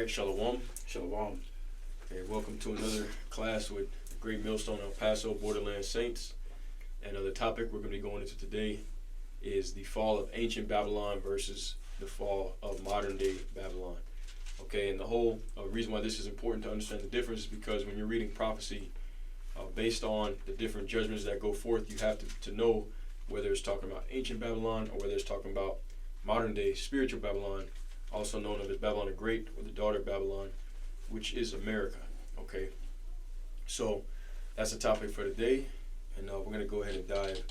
right, Shalom. Shalom. Okay, welcome to another class with the Great Millstone El Paso Borderland Saints. And the topic we're going to be going into today is the fall of ancient Babylon versus the fall of modern day Babylon. Okay, and the whole reason why this is important to understand the difference is because when you're reading prophecy, based on the different judgments that go forth, you have to know whether it's talking about ancient Babylon or whether it's talking about modern day spiritual Babylon, also known as Babylon the Great or the daughter of Babylon, which is America. Okay, so that's the topic for today, and we're going to go ahead and dive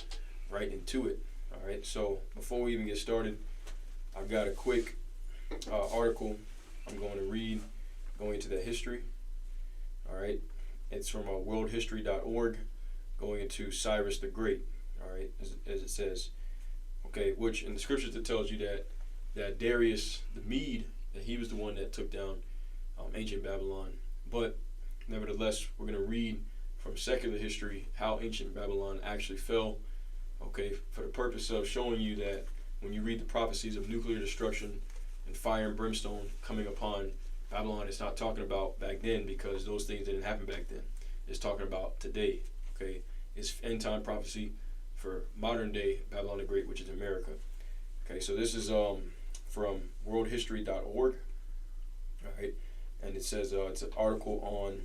right into it. All right, so before we even get started, I've got a quick article I'm going to read going into the history. All right, it's from worldhistory.org going into Cyrus the Great. All right, as it says, okay, which in the scriptures it tells you that Darius the Mede, that he was the one that took down ancient Babylon. But nevertheless, we're going to read from secular history how ancient Babylon actually fell, okay, for the purpose of showing you that when you read the prophecies of nuclear destruction and fire and brimstone coming upon Babylon, it's not talking about back then, because those things didn't happen back then. It's talking about today, okay? It's end time prophecy for modern day Babylon the Great, which is America. Okay, so this is from worldhistory.org, all right, and it says it's an article on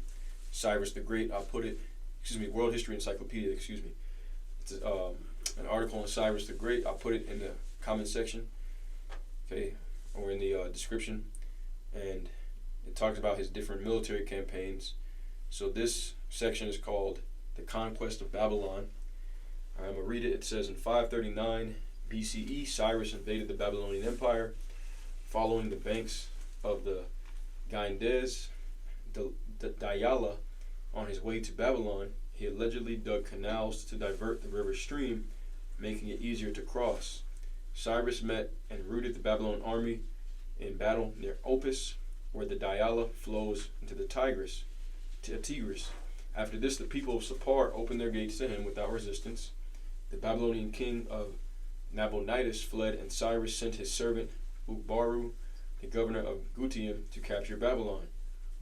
Cyrus the Great. World History Encyclopedia, It's an article on Cyrus the Great. I'll put it in the comment section, okay, or in the description, and it talks about his different military campaigns. So this section is called The Conquest of Babylon. I'm going to read it. It says, in 539 BCE, Cyrus invaded the Babylonian Empire. Following the banks of the Ganges, the Diyala, on his way to Babylon, he allegedly dug canals to divert the river stream, making it easier to cross. Cyrus met and routed the Babylonian army in battle near Opis, where the Diyala flows into the Tigris. After this, the people of Sippar opened their gates to him without resistance. The Babylonian king of Nabonidus fled, and Cyrus sent his servant Ugbaru, the governor of Gutium, to capture Babylon.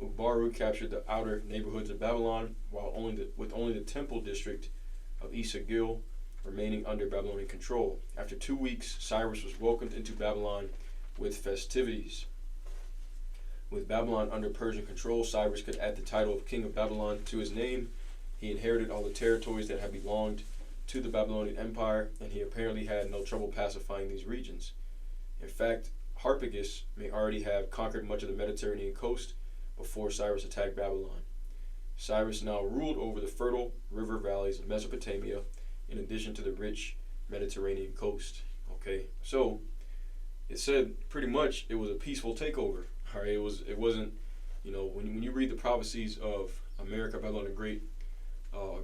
Ugbaru captured the outer neighborhoods of Babylon, with only the temple district of Esagil remaining under Babylonian control. After 2 weeks, Cyrus was welcomed into Babylon with festivities. With Babylon under Persian control, Cyrus could add the title of King of Babylon to his name. He inherited all the territories that had belonged to the Babylonian Empire, and he apparently had no trouble pacifying these regions. In fact, Harpagus may already have conquered much of the Mediterranean coast before Cyrus attacked Babylon. Cyrus now ruled over the fertile river valleys of Mesopotamia, in addition to the rich Mediterranean coast. Okay, so it said pretty much it was a peaceful takeover. All right, it wasn't, when you read the prophecies of America, Babylon the Great,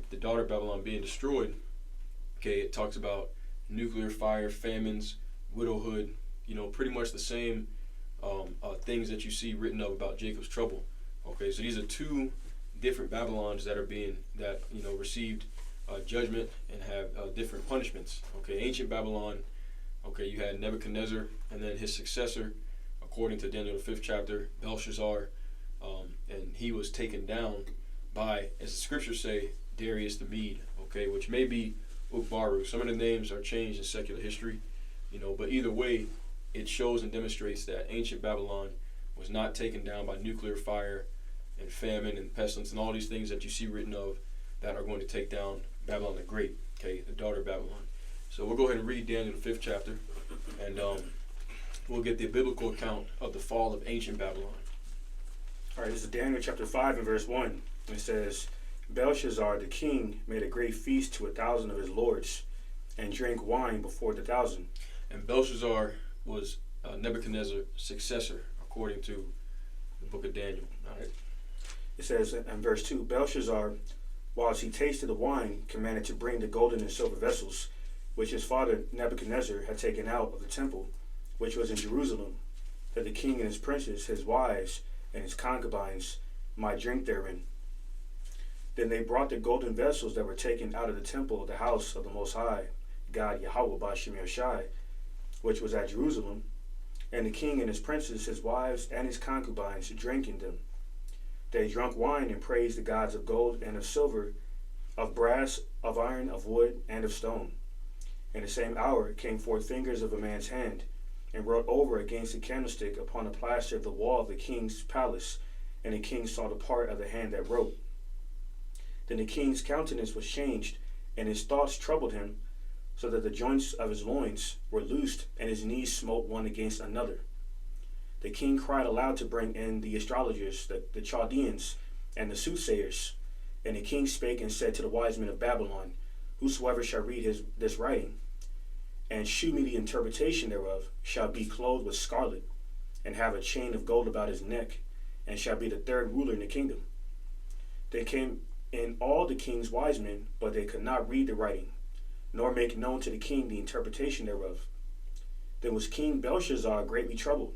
the daughter of Babylon being destroyed. Okay, it talks about nuclear fire, famines, widowhood, pretty much the same things that you see written up about Jacob's trouble. Okay, so these are two different Babylons that received judgment and have different punishments. Okay, ancient Babylon, okay, you had Nebuchadnezzar, and then his successor, according to Daniel the 5th chapter, Belshazzar, and he was taken down by, as the scriptures say, Darius the Mede, okay, which may be Ugbaru. Some of the names are changed in secular history, but either way, it shows and demonstrates that ancient Babylon was not taken down by nuclear fire and famine and pestilence and all these things that you see written of that are going to take down Babylon the Great, okay, the daughter of Babylon. So we'll go ahead and read Daniel the 5th chapter, and we'll get the biblical account of the fall of ancient Babylon. All right, this is Daniel chapter 5 and verse 1. It says, Belshazzar the king made a great feast to 1,000 of his lords, and drank wine before the 1,000. And Belshazzar was Nebuchadnezzar's successor, according to the book of Daniel. All right. It says in verse 2, Belshazzar, whilst he tasted the wine, commanded to bring the golden and silver vessels, which his father Nebuchadnezzar had taken out of the temple, which was in Jerusalem, that the king and his princes, his wives, and his concubines might drink therein. Then they brought the golden vessels that were taken out of the temple of the house of the Most High, God Yahweh Ba'Shem Yahushai, which was at Jerusalem, And the king and his princes, his wives, and his concubines drank in them. They drank wine and praised the gods of gold and of silver, of brass, of iron, of wood, and of stone. In the same hour came forth fingers of a man's hand, and wrote over against the candlestick upon the plaster of the wall of the king's palace, and the king saw the part of the hand that wrote. Then the king's countenance was changed, and his thoughts troubled him, so that the joints of his loins were loosed, and his knees smote one against another. The king cried aloud to bring in the astrologers, the Chaldeans, and the soothsayers. And the king spake and said to the wise men of Babylon, Whosoever shall read this writing, and shew me the interpretation thereof, shall be clothed with scarlet, and have a chain of gold about his neck, and shall be the third ruler in the kingdom. Then came in all the king's wise men, but they could not read the writing, nor make known to the king the interpretation thereof. Then was King Belshazzar greatly troubled,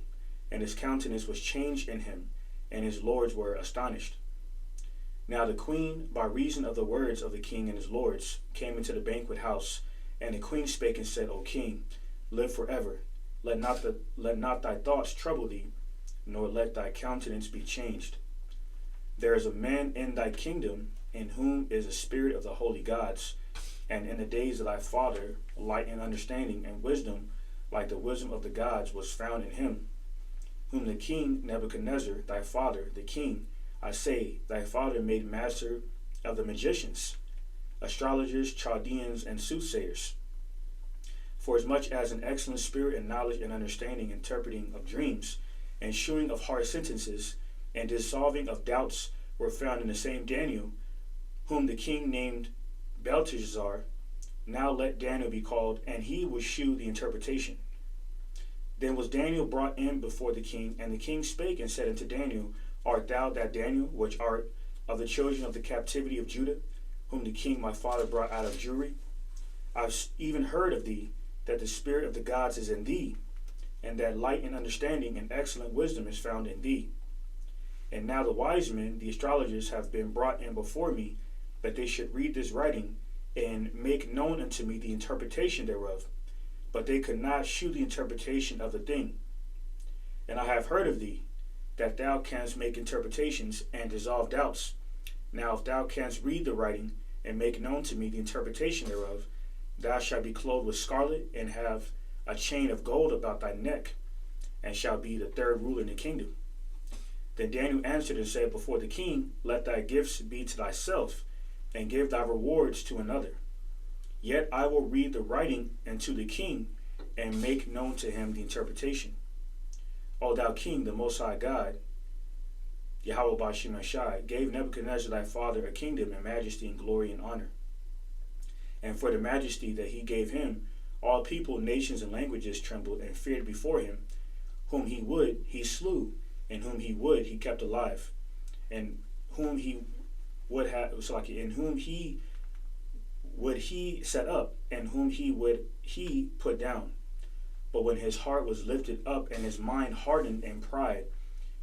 and his countenance was changed in him, and his lords were astonished. Now the queen, by reason of the words of the king and his lords, came into the banquet house, and the queen spake and said, O king, live forever. Let not thy thoughts trouble thee, nor let thy countenance be changed. There is a man in thy kingdom, in whom is the spirit of the holy gods, and in the days of thy father light and understanding and wisdom, like the wisdom of the gods, was found in him, whom the king Nebuchadnezzar, thy father, the king, I say, thy father made master of the magicians, astrologers, Chaldeans, and soothsayers. For as much as an excellent spirit and knowledge and understanding, interpreting of dreams, and shewing of hard sentences, and dissolving of doubts were found in the same Daniel, whom the king named Belteshazzar. Now let Daniel be called, and he will shew the interpretation. Then was Daniel brought in before the king, and the king spake and said unto Daniel, Art thou that Daniel, which art of the children of the captivity of Judah, whom the king my father brought out of Jewry? I've even heard of thee, that the spirit of the gods is in thee, and that light and understanding and excellent wisdom is found in thee. And now the wise men, the astrologers, have been brought in before me, that they should read this writing, and make known unto me the interpretation thereof. But they could not shew the interpretation of the thing. And I have heard of thee, that thou canst make interpretations and dissolve doubts. Now if thou canst read the writing, and make known to me the interpretation thereof, thou shalt be clothed with scarlet, and have a chain of gold about thy neck, and shalt be the third ruler in the kingdom. Then Daniel answered and said before the king, Let thy gifts be to thyself, and give thy rewards to another. Yet I will read the writing unto the king, and make known to him the interpretation. O thou king, the most high God, Yahweh Ba'ashem Yashai, gave Nebuchadnezzar thy father a kingdom and majesty and glory and honor. And for the majesty that he gave him, all people, nations, and languages trembled and feared before him. Whom he would, he slew, and whom he would, he kept alive, and whom he would have, in whom he would he set up, and whom he would he put down. But when his heart was lifted up and his mind hardened in pride,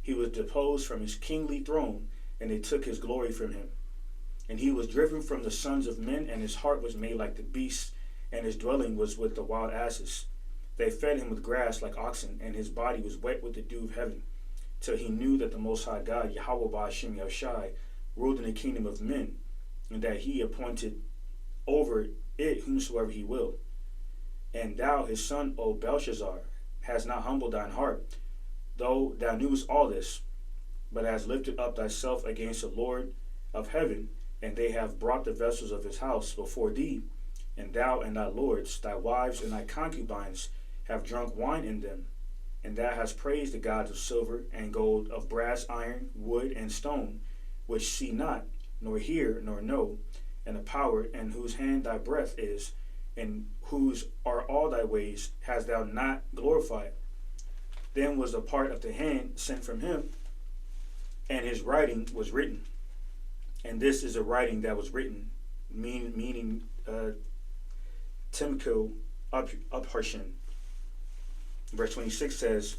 he was deposed from his kingly throne, and they took his glory from him. And he was driven from the sons of men, and his heart was made like the beasts, and his dwelling was with the wild asses. They fed him with grass like oxen, and his body was wet with the dew of heaven, till he knew that the Most High God, Yahweh Ba'ashem Yashai, ruled in the kingdom of men, and that he appointed over it whomsoever he will. And thou, his son, O Belshazzar, hast not humbled thine heart, though thou knewest all this, but hast lifted up thyself against the Lord of heaven, and they have brought the vessels of his house before thee, and thou and thy lords, thy wives and thy concubines, have drunk wine in them, and thou hast praised the gods of silver and gold, of brass, iron, wood, and stone, which see not, nor hear, nor know, and the power in whose hand thy breath is, and whose are all thy ways, hast thou not glorified. Then was the part of the hand sent from him, and his writing was written. And this is a writing that was written, meaning Timko Upharshin. Verse 26 says,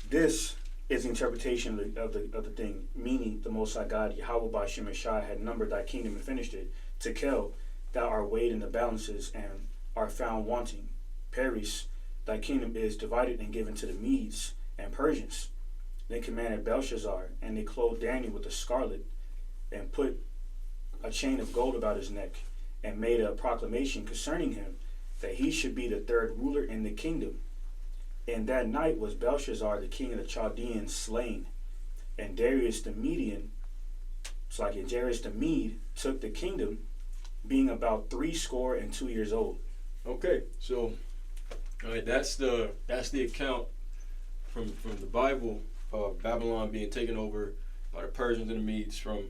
This is the interpretation of the thing, meaning the Most High God, Yahweh Ba'ashem Yashai, had numbered thy kingdom and finished it. Tekel, thou art weighed in the balances and are found wanting. Paris, thy kingdom is divided and given to the Medes and Persians. Then commanded Belshazzar, and they clothed Daniel with a scarlet, and put a chain of gold about his neck, and made a proclamation concerning him, that he should be the third ruler in the kingdom. And that night was Belshazzar, the king of the Chaldeans, slain, and Darius the Mede took the kingdom, being about 62 years old. Okay, so all right, that's the account from the Bible of Babylon being taken over by the Persians and the Medes, from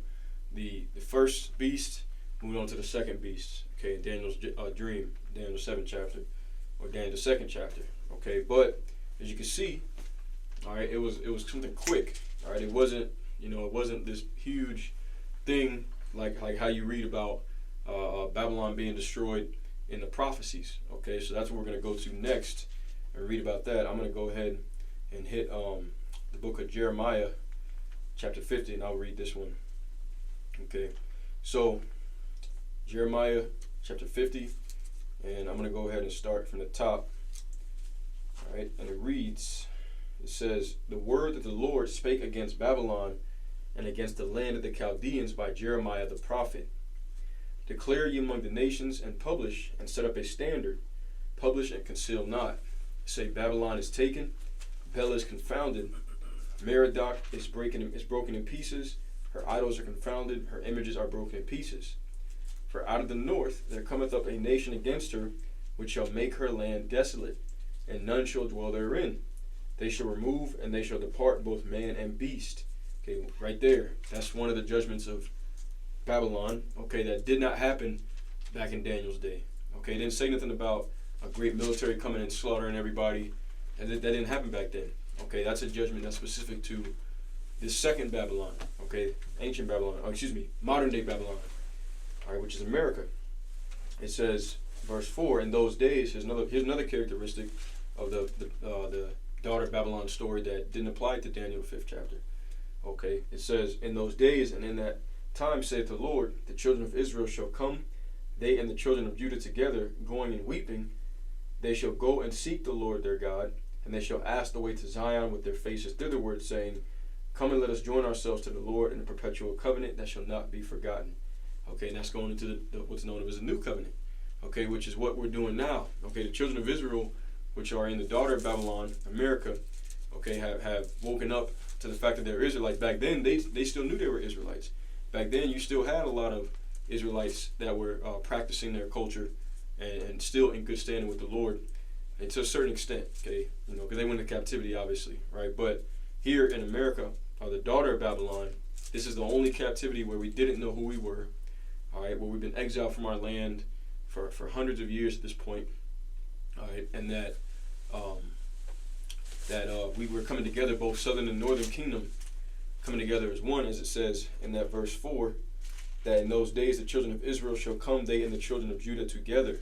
the first beast moving on to the second beast. Okay, Daniel's dream, Daniel's 7th chapter, or Daniel's 2nd chapter. Okay, but as you can see, all right, it was something quick. All right, it wasn't this huge thing like how you read about Babylon being destroyed in the prophecies. Okay, so that's what we're going to go to next and read about that. I'm going to go ahead and hit the book of Jeremiah, chapter 50, and I'll read this one. Okay, so Jeremiah chapter 50, and I'm going to go ahead and start from the top. All right, and it reads, it says, "The word that the Lord spake against Babylon and against the land of the Chaldeans by Jeremiah the prophet. Declare ye among the nations, and publish, and set up a standard. Publish and conceal not. Say, Babylon is taken, Bela is confounded, Merodach is broken in pieces, her idols are confounded, her images are broken in pieces. For out of the north there cometh up a nation against her, which shall make her land desolate, and none shall dwell therein. They shall remove, and they shall depart, both man and beast." Okay, right there. That's one of the judgments of Babylon. Okay, that did not happen back in Daniel's day. Okay, it didn't say nothing about a great military coming and slaughtering everybody. And that didn't happen back then. Okay, that's a judgment that's specific to this second Babylon. Okay, ancient Babylon. Modern day Babylon. All right, which is America. It says, verse 4, "In those days," here's another characteristic of the daughter of Babylon story that didn't apply to Daniel 5th chapter. Okay, it says, "In those days and in that time, saith the Lord, the children of Israel shall come, they and the children of Judah together, going and weeping. They shall go and seek the Lord their God, and they shall ask the way to Zion with their faces thitherward, saying, Come and let us join ourselves to the Lord in a perpetual covenant that shall not be forgotten." Okay, and that's going into what's known as a new covenant. Okay, which is what we're doing now. Okay, the children of Israel, which are in the daughter of Babylon, America, okay, have woken up to the fact that they're Israelites. Back then, they still knew they were Israelites. Back then, you still had a lot of Israelites that were practicing their culture and still in good standing with the Lord, and to a certain extent, okay, because they went into captivity, obviously, right? But here in America, the daughter of Babylon, this is the only captivity where we didn't know who we were, all right, where we've been exiled from our land for hundreds of years at this point, all right, and that we were coming together, both southern and northern kingdom, coming together as one, as it says in that verse 4, that in those days the children of Israel shall come, they and the children of Judah together.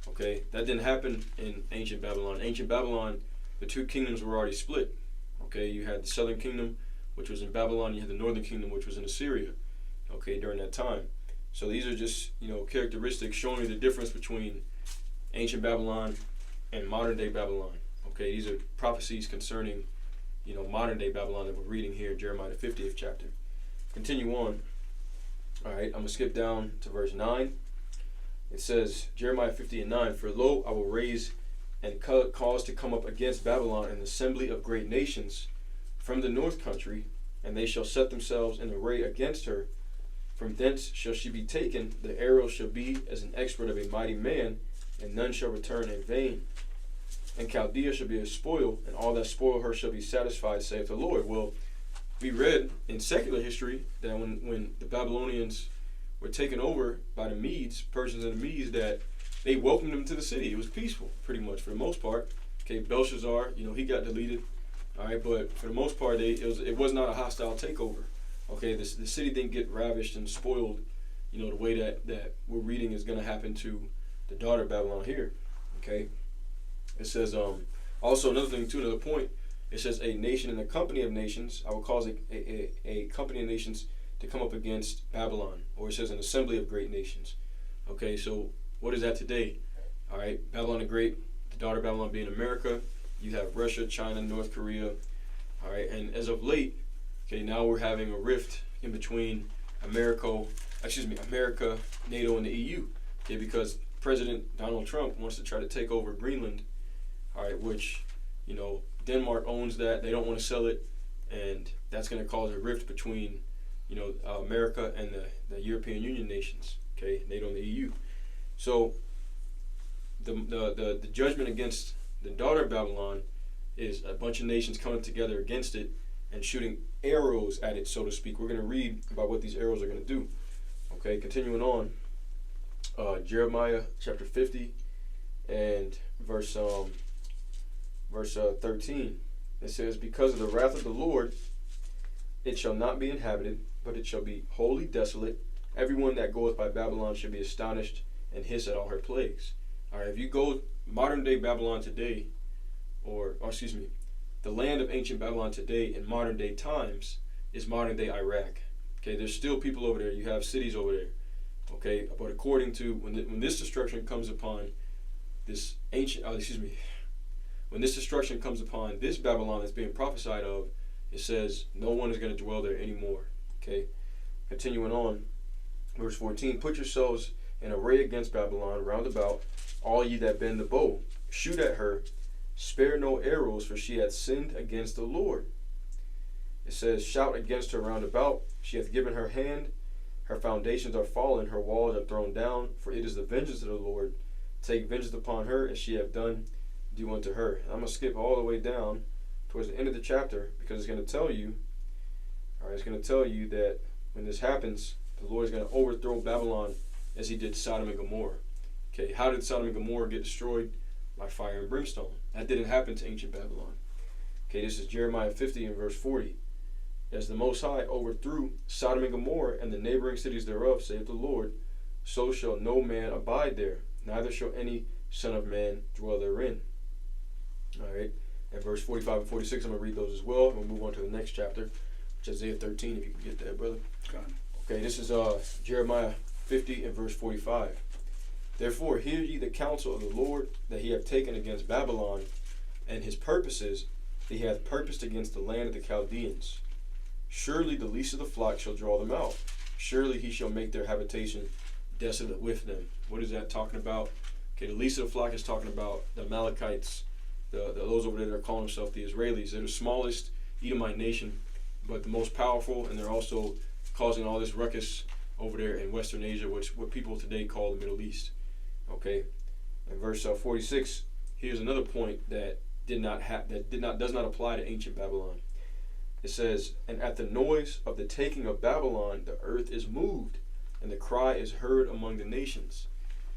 Okay, that didn't happen in ancient Babylon. Ancient Babylon, the two kingdoms were already split. Okay, you had the southern kingdom, which was in Babylon, you had the northern kingdom, which was in Assyria. Okay, during that time. So these are just, characteristics showing you the difference between ancient Babylon and modern day Babylon. Okay, these are prophecies concerning, modern day Babylon that we're reading here in Jeremiah the 50th chapter. Continue on. All right, I'm going to skip down to verse 9. It says, Jeremiah 50:9, "For lo, I will raise and cause to come up against Babylon an assembly of great nations from the north country, and they shall set themselves in array against her. From thence shall she be taken, the arrow shall be as an expert of a mighty man, and none shall return in vain. And Chaldea shall be a spoil, and all that spoil her shall be satisfied, saith the Lord." Well, we read in secular history that when the Babylonians were taken over by the Medes, Persians and the Medes, that they welcomed them to the city. It was peaceful, pretty much, for the most part. Okay, Belshazzar, he got deleted. All right, but for the most part, it was not a hostile takeover. Okay, the city didn't get ravished and spoiled, the way that we're reading is going to happen to the daughter of Babylon here. Okay, it says also another thing too, another point. It says, "A nation and a company of nations, I will cause a company of nations to come up against Babylon," or it says an assembly of great nations. Okay, so what is that today? All right, Babylon the Great, daughter Babylon being America. You have Russia, China, North Korea. All right, and as of late, okay, now we're having a rift in between America, NATO, and the EU. Okay, because President Donald Trump wants to try to take over Greenland. All right, which, Denmark owns that. They don't want to sell it, and that's going to cause a rift between, America and the European Union nations. Okay, NATO and the EU. So the judgment against the daughter of Babylon is a bunch of nations coming together against it and shooting arrows at it, so to speak. We're going to read about what these arrows are going to do. Okay, continuing on, Jeremiah chapter 50 and verse 13. It says, "Because of the wrath of the Lord, it shall not be inhabited, but it shall be wholly desolate. Everyone that goeth by Babylon shall be astonished and hiss at all her plagues." All right, if you go modern day Babylon today, the land of ancient Babylon today in modern day times is modern day Iraq. Okay, there's still people over there. You have cities over there. Okay, but according to when this destruction comes upon this when this destruction comes upon this Babylon that's being prophesied of, it says no one is going to dwell there anymore. Okay, continuing on, verse 14: "Put yourselves in array against Babylon round about, all ye that bend the bow. Shoot at her, spare no arrows, for she hath sinned against the Lord." It says, "Shout against her round about. She hath given her hand. Her foundations are fallen. Her walls are thrown down. For it is the vengeance of the Lord. Take vengeance upon her, as she hath done, do unto her." I'm going to skip all the way down towards the end of the chapter, because it's going to tell you, that when this happens, the Lord is going to overthrow Babylon as he did Sodom and Gomorrah. Okay, how did Sodom and Gomorrah get destroyed? By fire and brimstone. That didn't happen to ancient Babylon. Okay, this is Jeremiah 50 and verse 40. "As the Most High overthrew Sodom and Gomorrah and the neighboring cities thereof, saith the Lord, so shall no man abide there, neither shall any son of man dwell therein." All right, and verse 45 and 46, I'm going to read those as well, and we'll move on to the next chapter, which is Isaiah 13, if you can get that, brother. Okay, this is Jeremiah 50 and verse 45. "Therefore hear ye the counsel of the Lord that he hath taken against Babylon, and his purposes that he hath purposed against the land of the Chaldeans. Surely the least of the flock shall draw them out. Surely he shall make their habitation desolate with them." What is that talking about? Okay, the least of the flock is talking about the Amalekites, those over there that are calling themselves the Israelis. They're the smallest Edomite nation, but the most powerful, and they're also causing all this ruckus over there in Western Asia, what people today call the Middle East. Okay, and verse 46. Here's another point that does not apply to ancient Babylon. It says, "And at the noise of the taking of Babylon, the earth is moved, and the cry is heard among the nations."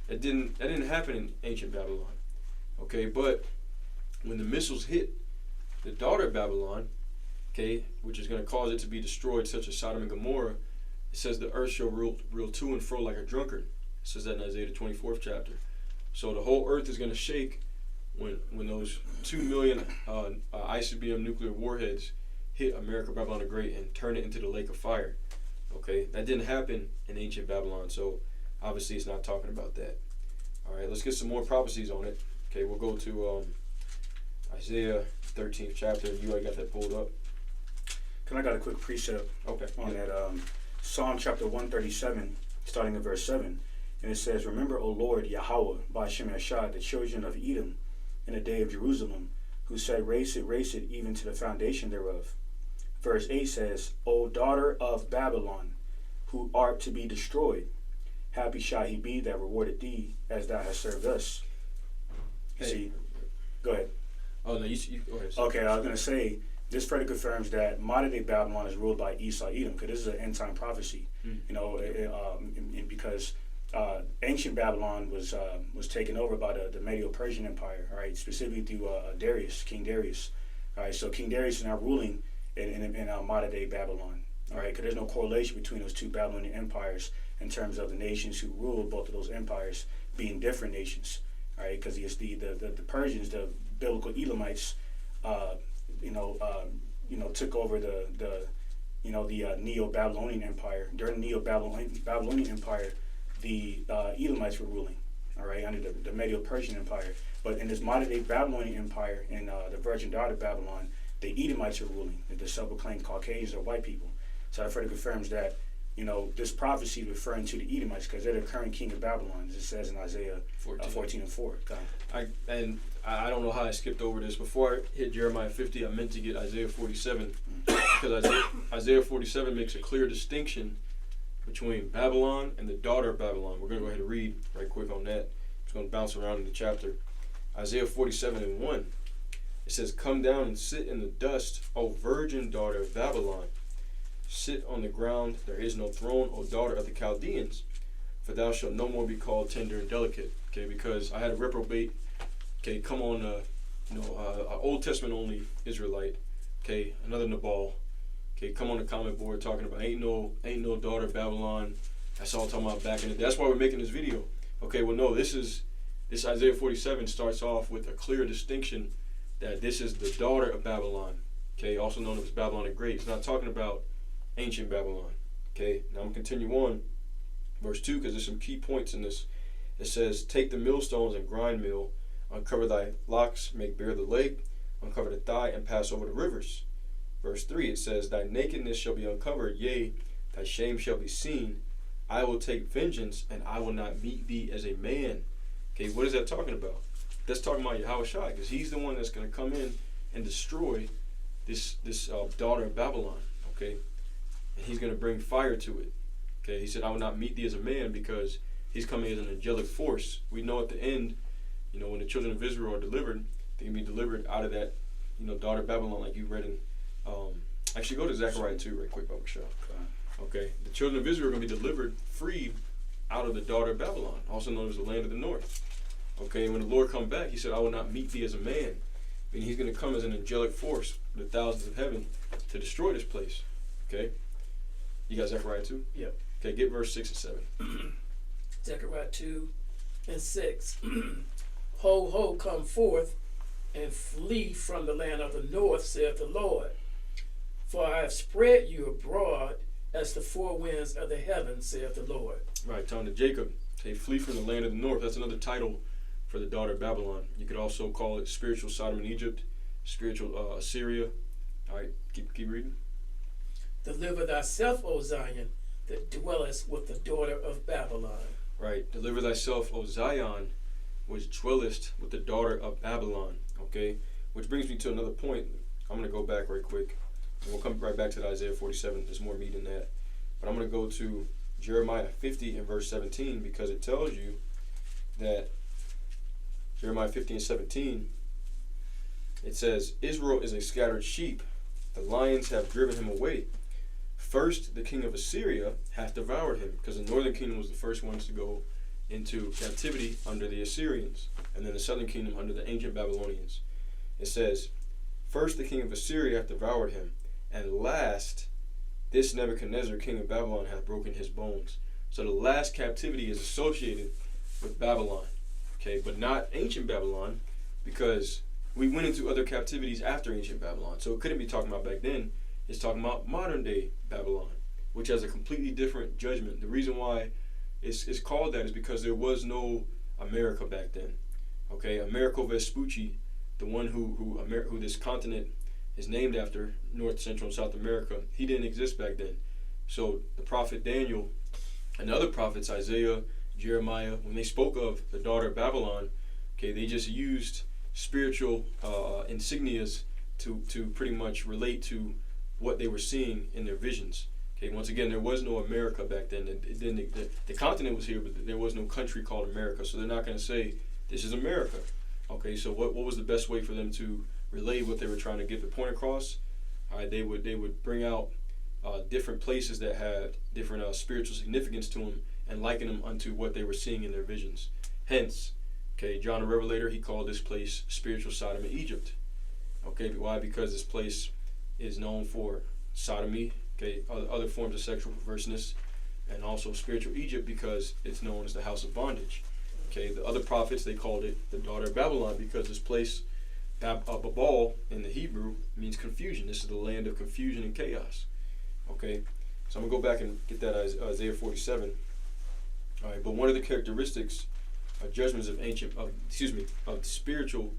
That didn't happen in ancient Babylon. Okay, but when the missiles hit the daughter of Babylon, okay, which is going to cause it to be destroyed, such as Sodom and Gomorrah, it says the earth shall reel to and fro like a drunkard. It says that in Isaiah the 24th chapter. So the whole earth is going to shake when those 2 million ICBM nuclear warheads hit America, Babylon the Great, and turn it into the lake of fire. Okay, that didn't happen in ancient Babylon, so obviously it's not talking about that. All right, let's get some more prophecies on it. Okay, we'll go to Isaiah 13th chapter. You already got that pulled up. I got a quick precept on that. Psalm chapter 137, starting at verse 7. And it says, "Remember, O Lord, Yahweh, by Shem Yashad, the children of Edom, in the day of Jerusalem, who said, raise it, even to the foundation thereof." Verse 8 says, "O daughter of Babylon, who art to be destroyed, happy shall he be that rewarded thee, as thou hast served us." See, go ahead. Oh, no, you go ahead. Okay, I was going to say, this further confirms that modern day Babylon is ruled by Esau Edom, because this is an end time prophecy. Because ancient Babylon was taken over by the Medo-Persian Empire, all right, specifically through King Darius. All right, so King Darius is now ruling in modern day Babylon. All right, because there's no correlation between those two Babylonian empires in terms of the nations who ruled both of those empires being different nations. All right, because it's the Persians, the biblical Elamites, took over the Neo-Babylonian Empire. During the Neo-Babylonian Empire, the Elamites were ruling. all right, under the Medo-Persian Empire. But in this modern-day Babylonian Empire, in the virgin daughter Babylon, the Edomites are ruling, the self-proclaimed Caucasians or white people. So that further confirms that, this prophecy is referring to the Edomites because they're the current king of Babylon, as it says in Isaiah 14:4. I don't know how I skipped over this. Before I hit Jeremiah 50, I meant to get Isaiah 47 because Isaiah 47 makes a clear distinction between Babylon and the daughter of Babylon. We're going to go ahead and read right quick on that. Just going to bounce around in the chapter. Isaiah 47:1. It says, "Come down and sit in the dust, O virgin daughter of Babylon. Sit on the ground, there is no throne, O daughter of the Chaldeans. For thou shalt no more be called tender and delicate." Okay, because I had a reprobate, come on, an Old Testament only Israelite, another Nabal, come on the comment board talking about ain't no daughter of Babylon. That's all talking about back in the day. That's why we're making this video. Okay, well no, this Isaiah 47 starts off with a clear distinction that this is the daughter of Babylon, also known as Babylon the Great. It's not talking about ancient Babylon. Now I'm going to continue on. Verse 2, because there's some key points in this. It says, "Take the millstones and grind mill, uncover thy locks, make bare the leg, uncover the thigh, and pass over the rivers." Verse 3, it says, "Thy nakedness shall be uncovered, yea, thy shame shall be seen. I will take vengeance, and I will not meet thee as a man." What is that talking about? That's talking about Yahushua, because he's the one that's going to come in and destroy this daughter of Babylon, and he's going to bring fire to it. He said, "I will not meet thee as a man," because he's coming as an angelic force. We know at the end, when the children of Israel are delivered, they can be delivered out of that, daughter of Babylon, like you read in. Actually, go to Zechariah 2 right quick, Baba Shah. The children of Israel are going to be delivered, freed out of the daughter of Babylon, also known as the land of the north. And when the Lord come back, he said, "I will not meet thee as a man." I mean, he's going to come as an angelic force with the thousands of heaven to destroy this place. You got Zechariah 2? Yep. Get verse 6 and 7. Zechariah 2:6. "Ho, ho, come forth and flee from the land of the north, saith the Lord. For I have spread you abroad as the four winds of the heavens, saith the Lord." Right, telling to Jacob, flee from the land of the north. That's another title for the daughter of Babylon. You could also call it spiritual Sodom and Egypt, spiritual Assyria. All right, keep reading. "Deliver thyself, O Zion, that dwellest with the daughter of Babylon." Right, deliver thyself, O Zion, which dwellest with the daughter of Babylon. Which brings me to another point. I'm going to go back right quick, and we'll come right back to the Isaiah 47. There's more meat in that. But I'm going to go to Jeremiah 50 and verse 17, because it tells you that Jeremiah 50 and 17, it says, "Israel is a scattered sheep. The lions have driven him away. First, the king of Assyria hath devoured him," because the northern kingdom was the first ones to go into captivity under the Assyrians, and then the southern kingdom under the ancient Babylonians. It says, "First, the king of Assyria hath devoured him, and last, this Nebuchadnezzar, king of Babylon, hath broken his bones." So the last captivity is associated with Babylon, but not ancient Babylon, because we went into other captivities after ancient Babylon. So it couldn't be talking about back then. It's talking about modern day Babylon, which has a completely different judgment. The reason why it's called that is because there was no America back then. Americo Vespucci, the one who this continent is named after, North, Central, and South America, he didn't exist back then. So the prophet Daniel and other prophets, Isaiah, Jeremiah, when they spoke of the daughter of Babylon, they just used spiritual insignias to pretty much relate to what they were seeing in their visions. Once again, there was no America back then. The continent was here, but there was no country called America, so they're not going to say, "This is America." So what was the best way for them to relay what they were trying to get the point across? They would bring out different places that had different spiritual significance to them and liken them unto what they were seeing in their visions. Hence, John the Revelator, he called this place spiritual Sodom and Egypt. Why? Because this place is known for sodomy, other forms of sexual perverseness, and also spiritual Egypt because it's known as the house of bondage. The other prophets, they called it the daughter of Babylon because this place, Babal in the Hebrew, means confusion. This is the land of confusion and chaos. So I'm going to go back and get that Isaiah 47. All right, but one of the characteristics judgments of of the spiritual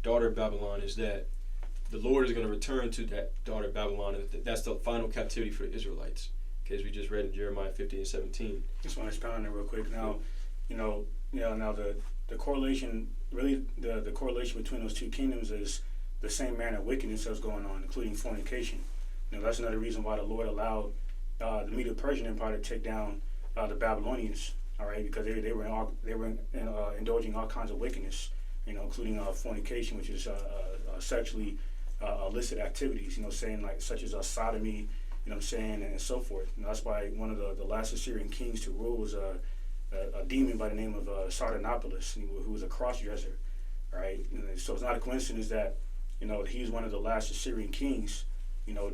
daughter of Babylon is that the Lord is going to return to that daughter of Babylon, and that's the final captivity for the Israelites. Okay, as we just read in Jeremiah 50 and 17. Just want to expound on that real quick. Now, now the correlation, really the correlation between those two kingdoms is the same manner of wickedness that's going on, including fornication. That's another reason why the Lord allowed the Medo-Persian Empire to take down the Babylonians. All right, because they were indulging all kinds of wickedness, including fornication, which is sexually illicit activities. Saying like such as sodomy. And so forth. That's why one of the last Assyrian kings to rule was a demon by the name of Sardanapalus, who was a cross-dresser, right? And so it's not a coincidence that, he's one of the last Assyrian kings,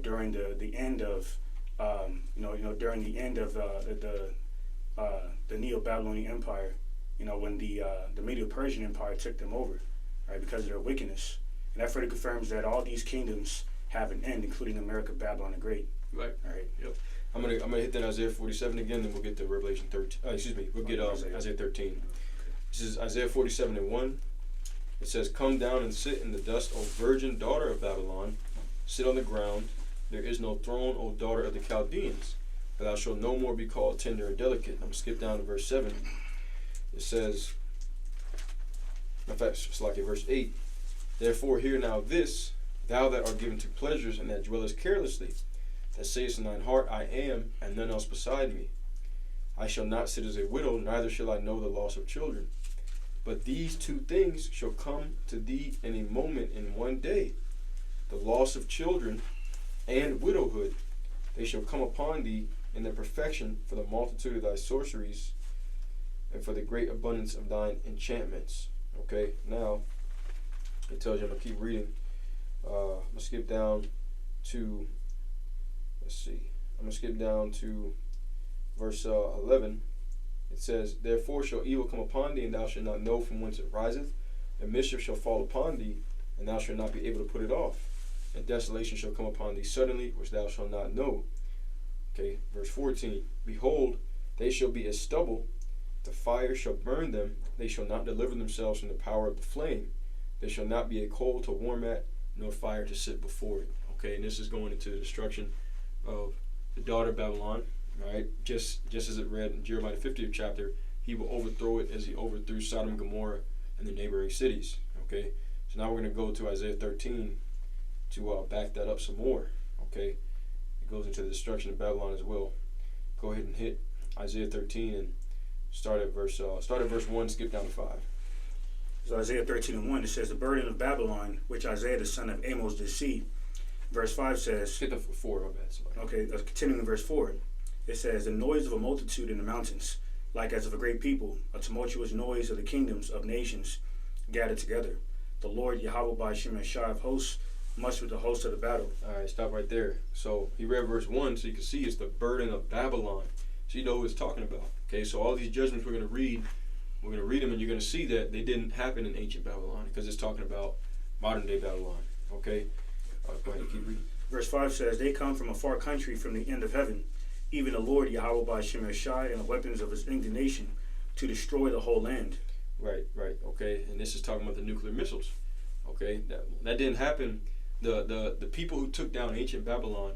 during the end of, during the end of the Neo-Babylonian Empire, when the Medo-Persian Empire took them over, right, because of their wickedness. And that further confirms that all these kingdoms have an end, including America, Babylon the Great. Right. All right. Yep. I'm gonna hit that Isaiah 47 again, then we'll get to Revelation 13. We'll get Isaiah 13. This is Isaiah 47 and 1. It says, "Come down and sit in the dust, O virgin daughter of Babylon. Sit on the ground. There is no throne, O daughter of the Chaldeans. For thou shalt no more be called tender and delicate." I'm gonna skip down to verse 7. It says, in fact, it's like in verse 8. "Therefore hear now this, thou that art given to pleasures and that dwellest carelessly, that sayest in thine heart, I am, and none else beside me. I shall not sit as a widow, neither shall I know the loss of children. But these two things shall come to thee in a moment, in one day, the loss of children and widowhood. They shall come upon thee in their perfection for the multitude of thy sorceries and for the great abundance of thine enchantments." Okay, now it tells you, I'm going to keep reading. I'm going to skip down to... I'm going to skip down to verse 11. It says, "Therefore shall evil come upon thee, and thou shalt not know from whence it riseth. And mischief shall fall upon thee, and thou shalt not be able to put it off. And desolation shall come upon thee suddenly, which thou shalt not know." Okay, verse 14. "Behold, they shall be as stubble. The fire shall burn them. They shall not deliver themselves from the power of the flame. There shall not be a coal to warm at, nor fire to sit before it." Okay, and this is going into the destruction of the daughter of Babylon, right? Just as it read in Jeremiah 50th chapter, he will overthrow it as he overthrew Sodom and Gomorrah and the neighboring cities. Okay, so now we're going to go to Isaiah 13 to back that up some more. Okay, it goes into the destruction of Babylon as well. Go ahead and hit Isaiah 13 and start at verse 1, skip down to 5. So Isaiah 13 and 1, it says, "The burden of Babylon, which Isaiah the son of Amos did see." Verse 5 says... Skip the 4, my bad. Sorry. Okay, continuing in verse 4. It says, "The noise of a multitude in the mountains, like as of a great people, a tumultuous noise of the kingdoms of nations gathered together. The Lord Yahweh by Shemeshai of hosts, much with the host of the battle." All right, stop right there. So he read verse 1, so you can see it's the burden of Babylon. So you know who it's talking about. Okay, so all these judgments we're going to read them, and you're going to see that they didn't happen in ancient Babylon, because it's talking about modern day Babylon. Okay, go ahead and keep reading. Verse 5 says, "They come from a far country, from the end of heaven, even the Lord Yahweh by Shemeshai, and the weapons of his indignation, to destroy the whole land." Right, okay, and this is talking about the nuclear missiles. Okay, that didn't happen. The people who took down ancient Babylon,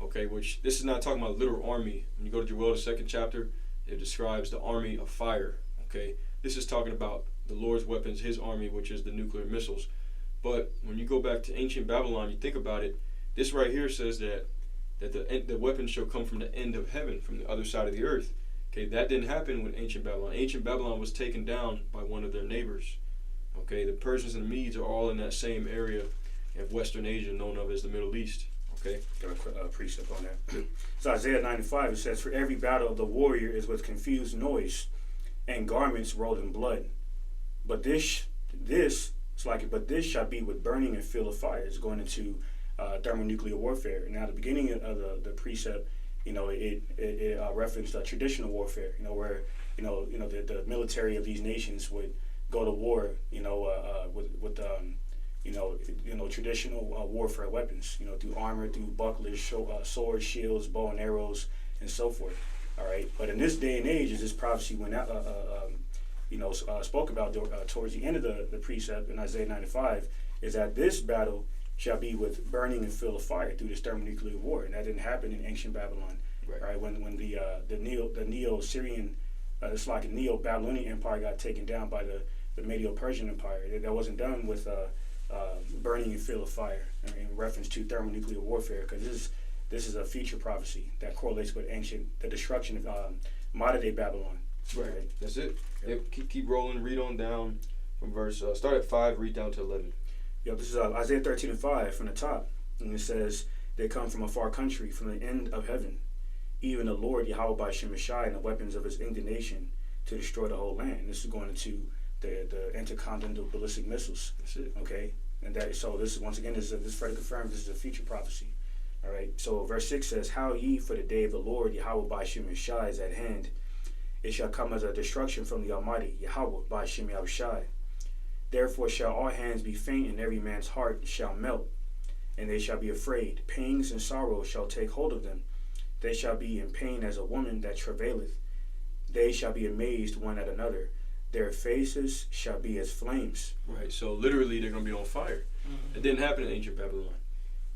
okay, which this is not talking about a literal army. When you go to Joel, the 2nd chapter, it describes the army of fire. Okay, this is talking about the Lord's weapons, his army, which is the nuclear missiles. But when you go back to ancient Babylon, you think about it, this right here says that the weapons shall come from the end of heaven, from the other side of the earth. Okay, that didn't happen with ancient Babylon. Ancient Babylon was taken down by one of their neighbors. Okay, the Persians and the Medes are all in that same area of Western Asia, known of as the Middle East. Okay, got a precept on that. So Isaiah 95, it says, "For every battle of the warrior is with confused noise, and garments rolled in blood. But this shall be with burning and fuel of fire." It's going into thermonuclear warfare. Now, the beginning of the precept, it referenced traditional warfare. Where the military of these nations would go to war. With traditional warfare weapons. Through armor, through bucklers, swords, shields, bow and arrows, and so forth. All right. But in this day and age, as this prophecy went out, spoke about towards the end of the precept in Isaiah 95 is that this battle shall be with burning and fuel of fire through this thermonuclear war, and that didn't happen in ancient Babylon. Right? When the Neo-Syrian, it's like a Neo-Babylonian empire got taken down by the Medo-Persian Empire. That wasn't done with burning and fuel of fire in reference to thermonuclear warfare, because this is a future prophecy that correlates with the destruction of modern day Babylon. Right. That's it. Yep. Keep rolling. Read on down from verse. Start at 5. Read down to 11. Yep. This is Isaiah 13:5 from the top, and it says, "They come from a far country, from the end of heaven, even the Lord Yahweh by Shemeshai and the weapons of his indignation to destroy the whole land." This is going into the intercontinental ballistic missiles. That's it. Okay, and so this is once again this further confirms this is a future prophecy. All right. So verse 6 says, "How ye for the day of the Lord Yahweh by Shemeshai is at hand. It shall come as a destruction from the Almighty Yahweh by Shemeshai. Therefore shall all hands be faint, and every man's heart shall melt, and they shall be afraid. Pangs and sorrow shall take hold of them. They shall be in pain as a woman that travaileth. They shall be amazed one at another. Their faces shall be as flames." Right. So literally, they're going to be on fire. It didn't happen in ancient Babylon.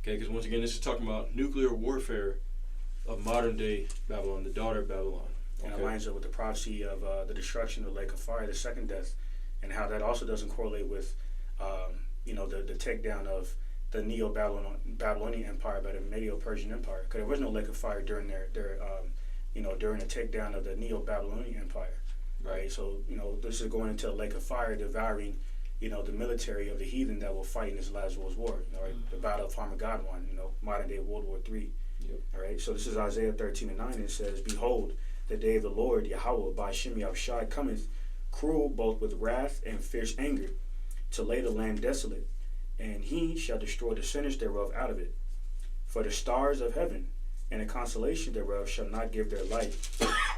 Okay, because once again, this is talking about nuclear warfare of modern day Babylon, the daughter of Babylon. And it lines up with the prophecy of the destruction of the lake of fire, the second death, and how that also doesn't correlate with, the takedown of the Neo-Babylonian Empire by the Medo-Persian Empire. Because there was no lake of fire during during the takedown of the Neo-Babylonian Empire, right? So this is going into a lake of fire, devouring, the military of the heathen that will fight in this last world's war. Right? The Battle of Armageddon, modern day World War III. Yep. All right. So this is Isaiah 13:9. It says, "Behold, the day of the Lord Yahweh by Shemeshai cometh, cruel both with wrath and fierce anger, to lay the land desolate, and he shall destroy the sinners thereof out of it. For the stars of heaven and the constellation thereof shall not give their light.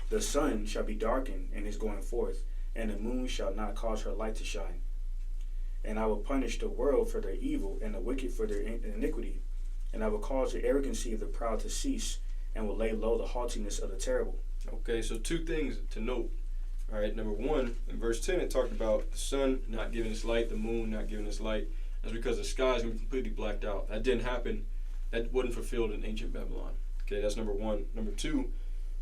The sun shall be darkened in his going forth, and the moon shall not cause her light to shine. And I will punish the world for their evil, and the wicked for their iniquity. And I will cause the arrogancy of the proud to cease, and will lay low the haughtiness of the terrible." Okay, so two things to note. All right, number one, in verse 10, it talked about the sun not giving its light, the moon not giving its light. That's because the sky is going to be completely blacked out. That didn't happen. That wasn't fulfilled in ancient Babylon. Okay, that's number one. Number two,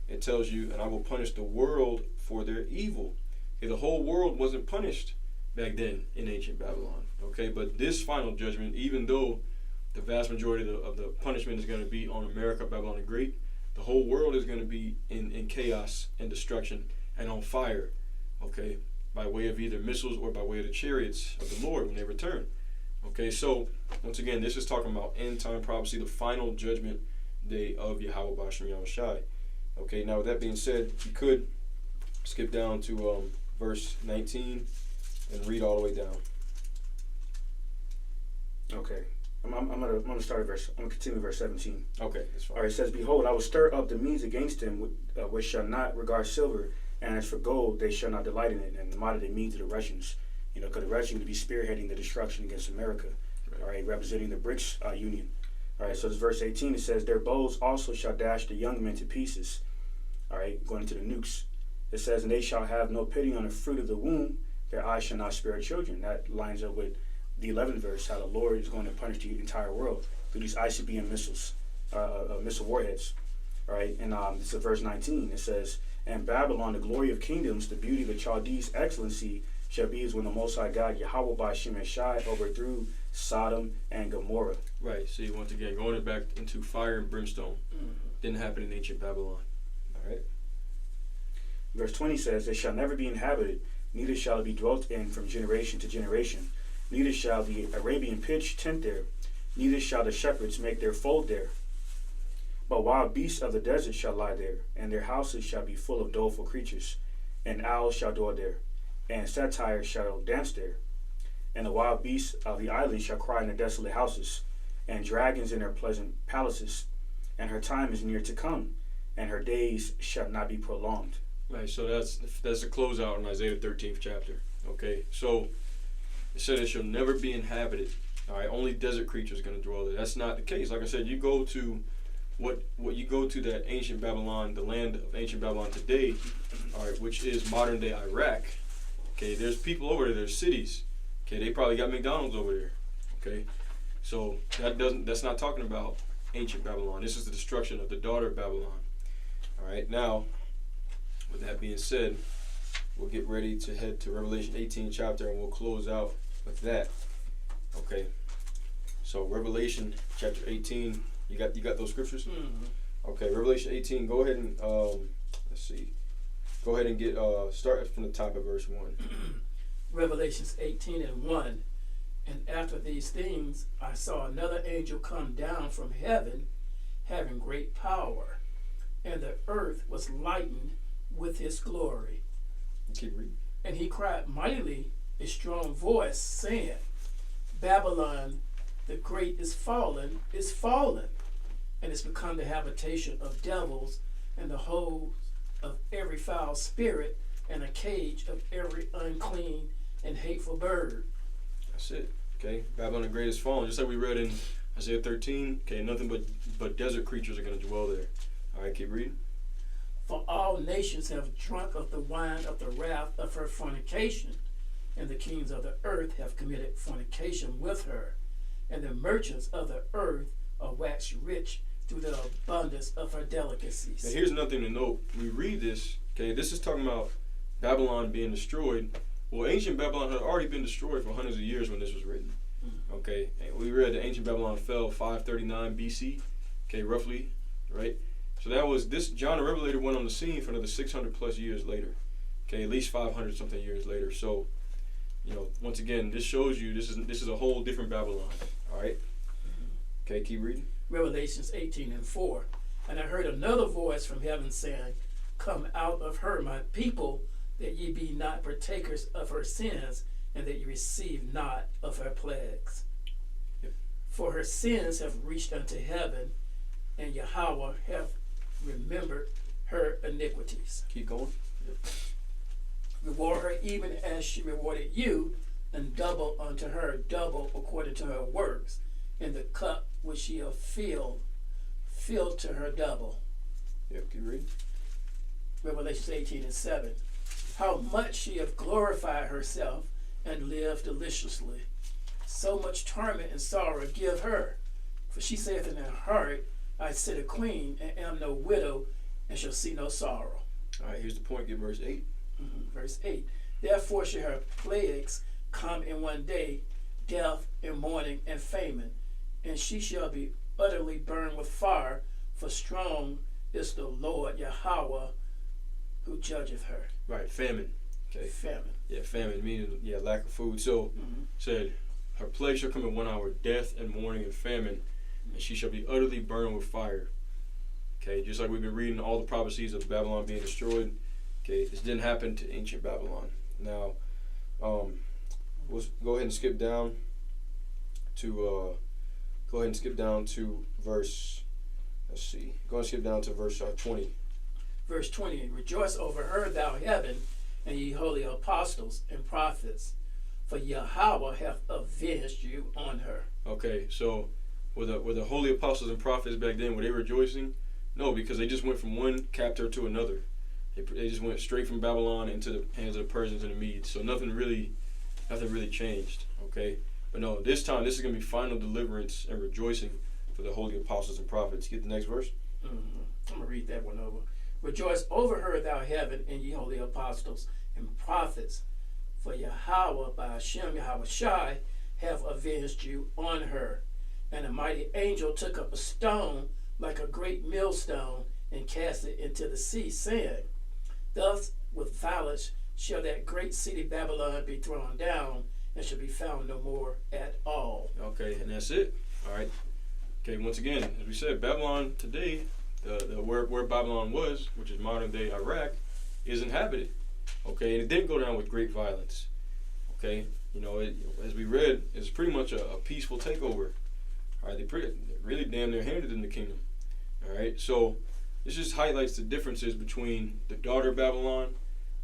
it tells you, "And I will punish the world for their evil." Okay, the whole world wasn't punished back then in ancient Babylon. Okay, but this final judgment, even though the vast majority of the punishment is going to be on America, Babylon the Great, the whole world is going to be in chaos and destruction and on fire, okay, by way of either missiles or by way of the chariots of the Lord when they return. Okay, so once again, this is talking about end time prophecy, the final judgment day of Yahweh Bashem Yahushai. Okay, now with that being said, you could skip down to verse 19 and read all the way down. Okay. I'm gonna start at I'm gonna continue verse 17. Okay, that's fine. All right, it says, "Behold, I will stir up the means against him, which shall not regard silver, and as for gold, they shall not delight in it." And the modern day means of the Russians, because the Russians will be spearheading the destruction against America. Right. All right, representing the BRICS Union. All right, so this verse 18, it says, "Their bows also shall dash the young men to pieces." All right, going into the nukes. It says, "And they shall have no pity on the fruit of the womb, their eyes shall not spare children." That lines up with the 11th verse, how the Lord is going to punish the entire world through these ICBM missiles, missile warheads. All right, and this is verse 19. It says, "And Babylon, the glory of kingdoms, the beauty of the Chaldees' excellency, shall be as when the Most High God, Yahweh by Shemeshai, overthrew Sodom and Gomorrah." Right, see, once again, going back into fire and brimstone. Didn't happen in ancient Babylon. All right. Verse 20 says, "They shall never be inhabited, neither shall it be dwelt in from generation to generation. Neither shall the Arabian pitch tent there, neither shall the shepherds make their fold there. But wild beasts of the desert shall lie there, and their houses shall be full of doleful creatures. And owls shall dwell there, and satyrs shall dance there. And the wild beasts of the island shall cry in the desolate houses, and dragons in their pleasant palaces. And her time is near to come, and her days shall not be prolonged." Right, so that's a closeout in Isaiah 13th chapter. Okay, so it said it shall never be inhabited. All right, only desert creatures are going to dwell there. That's not the case. Like I said, you go to what you go to that ancient Babylon, the land of ancient Babylon today, all right, which is modern day Iraq. Okay, there's people over there. There's cities. Okay, they probably got McDonald's over there. Okay, so that's not talking about ancient Babylon. This is the destruction of the daughter of Babylon. All right, now, with that being said, we'll get ready to head to Revelation 18 chapter, and we'll close out with that. Okay, so Revelation chapter 18. You got those scriptures? Mm-hmm. Okay, Revelation 18. Go ahead and let's see. Go ahead and get start from the top of verse 1. Revelations 18:1. And after these things, I saw another angel come down from heaven, having great power, and the earth was lightened with his glory. Keep reading. And he cried mightily, a strong voice, saying, Babylon the great is fallen, and it's become the habitation of devils, and the hold of every foul spirit, and a cage of every unclean and hateful bird. That's it. Okay, Babylon the great is fallen. Just like we read in Isaiah 13. Okay, nothing but desert creatures are going to dwell there. All right, keep reading. For all nations have drunk of the wine of the wrath of her fornication, and the kings of the earth have committed fornication with her, and the merchants of the earth are waxed rich through the abundance of her delicacies. Now here's nothing to note. We read this. Okay, this is talking about Babylon being destroyed. Well, ancient Babylon had already been destroyed for hundreds of years when this was written. Okay, and we read that ancient Babylon fell 539 BC. Okay, roughly, right? So that was this. John the Revelator went on the scene for another 600 plus years later. Okay, at least 500 something years later. So, once again, this shows you this is a whole different Babylon. All right. Okay, keep reading. Revelations 18:4. And I heard another voice from heaven saying, Come out of her, my people, that ye be not partakers of her sins, and that ye receive not of her plagues. Yep. For her sins have reached unto heaven, and Yahweh hath remembered her iniquities. Keep going. Yep. Reward her even as she rewarded you, and double unto her double according to her works, and the cup which she hath filled to her double. Yep, keep reading. Revelation 18:7. How much she hath glorified herself and lived deliciously. So much torment and sorrow give her. For she saith in her heart, I sit a queen, and am no widow, and shall see no sorrow. All right, here's the point. Get verse 8. Verse 8. Therefore shall her plagues come in one day, death and mourning and famine, and she shall be utterly burned with fire, for strong is the Lord Yahweh who judgeth her. Right, famine. Okay. Famine. Yeah, famine meaning lack of food. So said her plague shall come in 1 hour, death and mourning and famine, and she shall be utterly burned with fire. Okay, just like we've been reading all the prophecies of Babylon being destroyed. Okay, this didn't happen to ancient Babylon. Now, we'll go ahead and skip down to verse. Let's see. Go ahead and skip down to verse 20. Verse 20. Rejoice over her, thou heaven, and ye holy apostles and prophets, for Yahweh hath avenged you on her. Okay, so were the holy apostles and prophets back then, were they rejoicing? No, because they just went from one captor to another. They just went straight from Babylon into the hands of the Persians and the Medes. So nothing really changed. Okay, but no, this time this is going to be final deliverance and rejoicing for the holy apostles and prophets. Get the next verse. I'm going to read that one over. Rejoice over her, thou heaven, and ye holy apostles and prophets, for Yahweh by Hashem Yahweh Shai have avenged you on her. And a mighty angel took up a stone like a great millstone and cast it into the sea, saying, Thus with violence shall that great city Babylon be thrown down, and shall be found no more at all. Okay, and that's it. All right. Okay, once again, as we said, Babylon today, where Babylon was, which is modern day Iraq, is inhabited. Okay, and it didn't go down with great violence. Okay, as we read, it's pretty much a peaceful takeover. All right, they really damn near handed in the kingdom. All right, so this just highlights the differences between the daughter Babylon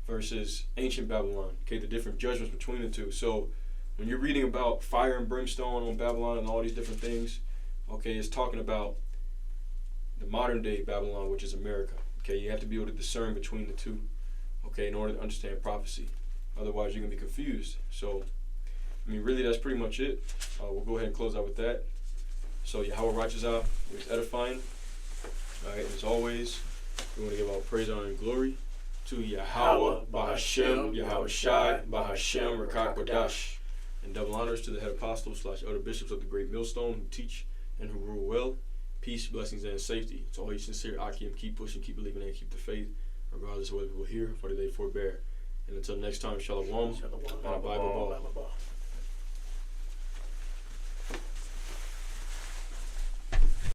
versus ancient Babylon. Okay, the different judgments between the two. So when you're reading about fire and brimstone on Babylon and all these different things, okay, it's talking about the modern day Babylon, which is America. Okay, you have to be able to discern between the two, okay, in order to understand prophecy. Otherwise, you're going to be confused. So, I mean, really, that's pretty much it. We'll go ahead and close out with that. So, Yahweh Rachazah is edifying. All right, as always, we want to give all praise, honor, and glory to Yahweh, Bahashem, Yahweh Shai, Bahashem, Rakak Wadash. And double honors to the head apostles / elder bishops of the Great Millstone who teach and who rule well. Peace, blessings, and safety. To all you sincere Akim, keep pushing, keep believing, and keep the faith, regardless of whether people hear or they forbear. And until next time, Shalom, and a Bible ball.